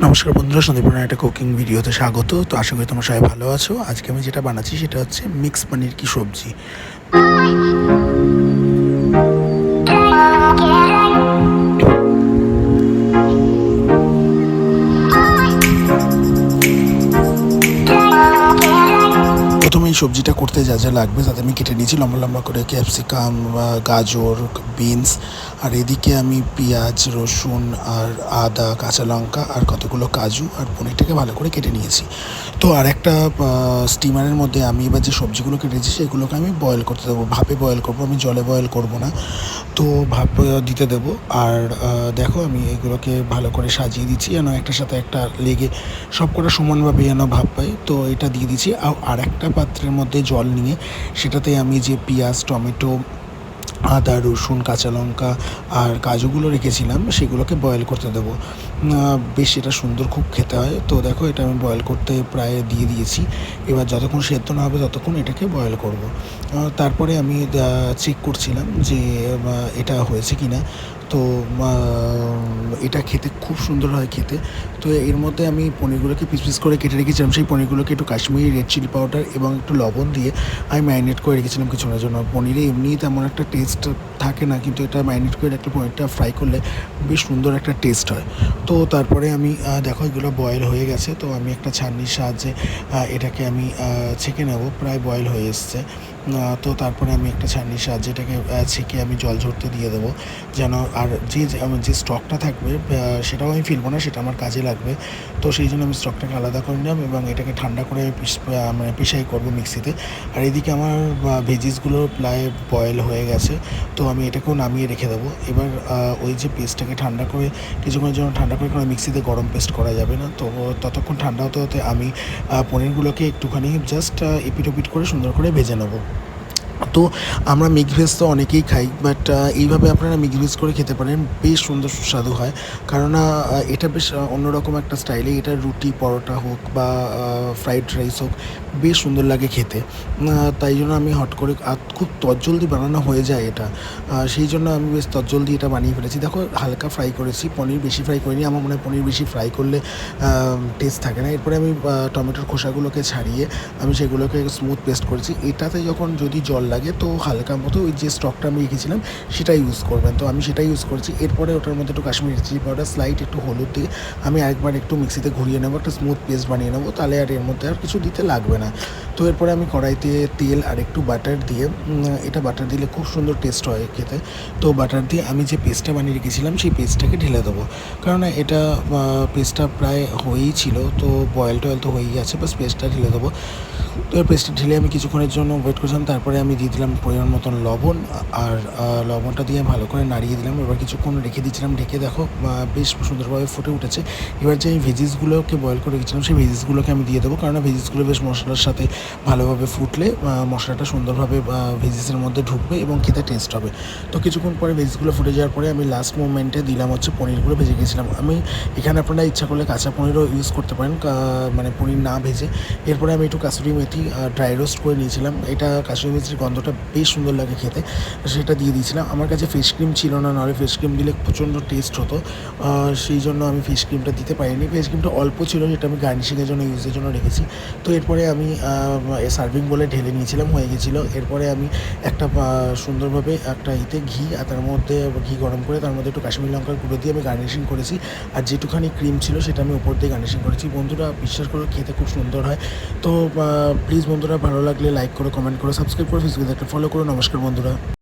নমস্কার বন্ধুরা, সন্দীপনের একটা কুকিং ভিডিওতে স্বাগত। তো আশা করি তোমরা সবাই ভালো আছো। আজকে আমি যেটা বানাচ্ছি সেটা হচ্ছে মিক্স পনির কি সবজি। প্রথমে এই সবজিটা করতে যা যা লাগবে তাতে আমি কেটে নিয়েছি লম্বা লম্বা করে ক্যাপসিকাম, গাজর, বিনস, আর এদিকে আমি পেঁয়াজ, রসুন আর আদা, কাঁচা লঙ্কা আর কতগুলো কাজু আর পনিরটাকে ভালো করে কেটে নিয়েছি। তো আর একটা স্টিমারের মধ্যে আমি এবার যে সবজিগুলো কেটেছি সেগুলোকে আমি বয়েল করতে দেবো, ভাপে বয়েল করবো, আমি জলে বয়েল করবো না। তো ভাপ দিতে দেবো। আর দেখো আমি এগুলোকে ভালো করে সাজিয়ে দিচ্ছি যেন একটার সাথে একটা লেগে সব কটা সমানভাবে যেন ভাপ পাই। তো এটা দিয়ে দিচ্ছি। আর একটা পাত্রের মধ্যে জল নিয়ে সেটাতে আমি যে পেঁয়াজ, টমেটো, আদা, রসুন, কাঁচা লঙ্কা আর কাজুগুলো রেখেছিলাম সেগুলোকে বয়েল করতে দেবো। বেশ এটা সুন্দর খুব খেতে হয়। তো দেখো এটা আমি বয়েল করতে প্রায় দিয়ে দিয়েছি। এবার যতক্ষণ সেদ্ধ না হবে ততক্ষণ এটাকে বয়েল করব। তারপরে আমি চেক করছিলাম যে এটা হয়েছে কি না। তো এটা খেতে খুব সুন্দর হয় খেতে। তো এর মধ্যে আমি পনিরগুলোকে পিস পিস করে কেটে রেখেছিলাম। সেই পনিরগুলোকে একটু কাশ্মীরি রেড চিলি পাউডার এবং একটু লবণ দিয়ে আমি ম্যারিনেট করে রেখেছিলাম কিছুক্ষণের জন্য। পনিরে এমনিই তেমন একটা টেস্ট থাকে না, কিন্তু এটা ম্যারিনেট করে একটা পনিরটা ফ্রাই করলে বেশ সুন্দর একটা টেস্ট হয়। তো তারপরে আমি দেখো এগুলো বয়েল হয়ে গেছে। তো আমি একটা ছাঁকনির সাহায্যে এটাকে আমি ছেঁকে নেব। প্রায় বয়েল হয়ে এসছে। তো তারপরে আমি একটা ছাঁকনির সাহায্যে এটাকে ছেঁকে আমি জল ঝরতে দিয়ে দেবো, যেন আর যে স্টকটা থাকবে সেটাও আমি ফেলবো না, সেটা আমার কাজে লাগবে। তো সেই জন্য আমি স্টকটাকে আলাদা করে নিলাম এবং এটাকে ঠান্ডা করে মানে পেশাই করবো মিক্সিতে। আর এদিকে আমার ভেজিসগুলো প্রায় বয়েল হয়ে গেছে। তো আমি এটাকেও নামিয়ে রেখে দেবো। এবার ওই যে পেস্টটাকে ঠান্ডা করে কিছুক্ষণের জন্য ঠান্ডা করে কারণ মিক্সিতে গরম পেস্ট করা যাবে না। তো ততক্ষণ ঠান্ডা হতে হতে আমি পনিরগুলোকে একটুখানি জাস্ট এপিট ওপিট করে সুন্দর করে ভেজে নেবো। তো আমরা মিক্স ভেজ তো অনেকেই খাই, বাট এইভাবে আপনারা মিক্স ভেজ করে খেতে পারেন, বেশ সুন্দর সুস্বাদু হয়। কারণ এটা বেশ অন্যরকম একটা স্টাইলে, এটা রুটি পরোটা হোক বা ফ্রাইড রাইস হোক বেশ সুন্দর লাগে খেতে। তাই জন্য আমি হট করে খুব তৎজলদি বানানো হয়ে যায় এটা। সেই জন্য আমি বেশ তৎজলদি এটা বানিয়ে ফেলেছি। দেখো হালকা ফ্রাই করেছি, পনির বেশি ফ্রাই করিনি। আমার মনে হয় পনির বেশি ফ্রাই করলে টেস্ট থাকে না। এরপরে আমি টমেটোর খোসাগুলোকে ছাড়িয়ে আমি সেগুলোকে স্মুথ পেস্ট করেছি। এটাতে যখন যদি জল লাগে তো হালকা মতো ওই যে স্টকটা আমি রেখেছিলাম সেটা ইউজ করবেন। তো আমি সেটাই ইউজ করেছি। এরপরে ওটার মধ্যে একটু কাশ্মীরি চিলি পাউডার, স্লাইট একটু হলুদ দিয়ে আমি আরেকবার একটু মিক্সিতে ঘুরিয়ে নেবো, একটা স্মুথ পেস্ট বানিয়ে নেবো। তাহলে আর এর মধ্যে আর কিছু দিতে লাগবে না। তো এরপরে আমি কড়াইতে তেল আর একটু বাটার দিয়ে, এটা বাটার দিলে খুব সুন্দর টেস্ট হয় খেতে। তো বাটার দিয়ে আমি যে পেস্টটা বানিয়ে রেখেছিলাম সেই পেস্টটাকে ঢেলে দেবো। কারণ এটা পেস্টটা প্রায় হয়েই ছিল, তো বয়েল টয়েল তো হয়েই আছে, বাস পেস্টটা ঢেলে দেবো। তো এই পেস্টটা ঢেলে আমি কিছুক্ষণের জন্য ওয়েট করছিলাম। তারপরে আমি দিয়ে দিলাম পরিমাণ মতন লবণ, আর লবণটা দিয়ে ভালো করে নাড়িয়ে দিলাম। এবার কিছুক্ষণ রেখে দিয়েছিলাম, ঢেকে দেখো বেশ সুন্দরভাবে ফুটে উঠেছে। এবার যে আমি ভেজিসগুলোকে বয়েল করে রেখেছিলাম সেই ভেজিসগুলোকে আমি দিয়ে দেবো, কারণ ভেজিসগুলো বেশ মশলার সাথে ভালোভাবে ফুটলে মশলাটা সুন্দরভাবে ভেজিসের মধ্যে ঢুকবে এবং খেতে টেস্ট হবে। তো কিছুক্ষণ পরে ভেজিসগুলো ফুটে যাওয়ার পরে আমি লাস্ট মোমেন্টে দিলাম হচ্ছে পনিরগুলো ভেজে গেছিলাম। আমি এখানে আপনারা ইচ্ছা করলে কাঁচা পনিরও ইউজ করতে পারেন, মানে পনির না ভেজে। এরপরে আমি একটু কাসুরি মেথি ড্রাই রোস্ট করে নিয়েছিলাম। এটা কাসুরি মেথির গন্ধটা বেশ সুন্দর লাগে খেতে, সেটা দিয়ে দিয়েছিলাম। আমার কাছে ফিশ ক্রিম ছিল না, নাহলে ফিশ ক্রিম দিলে প্রচণ্ড টেস্ট হতো। সেই জন্য আমি ফিশ ক্রিমটা দিতে পারিনি। ফিশ ক্রিমটা অল্প ছিল, যেটা আমি গার্নিশিংয়ের জন্য ইউজের জন্য রেখেছি। তো এরপরে আমি সার্ভিং বলে ঢেলে নিয়েছিলাম, হয়ে গেছিলো। এরপরে আমি একটা সুন্দরভাবে একটা ঘি, আর তার মধ্যে ঘি গরম করে তার মধ্যে একটু কাশ্মীরি লঙ্কার গুঁড়ো দিয়ে আমি গার্নিশিং করেছি। আর যেটুখানি ক্রিম ছিল সেটা আমি উপর দিয়ে গার্নিশিং করেছি। বন্ধুরা বিশ্বাস করে খেতে খুব সুন্দর হয়। তো প্লিজ বন্ধুরা ভালো লাগলে লাইক করো, কমেন্ট করো, সাবস্ক্রাইব করো, ফেসবুকে একটা ফলো করো। নমস্কার বন্ধুরা।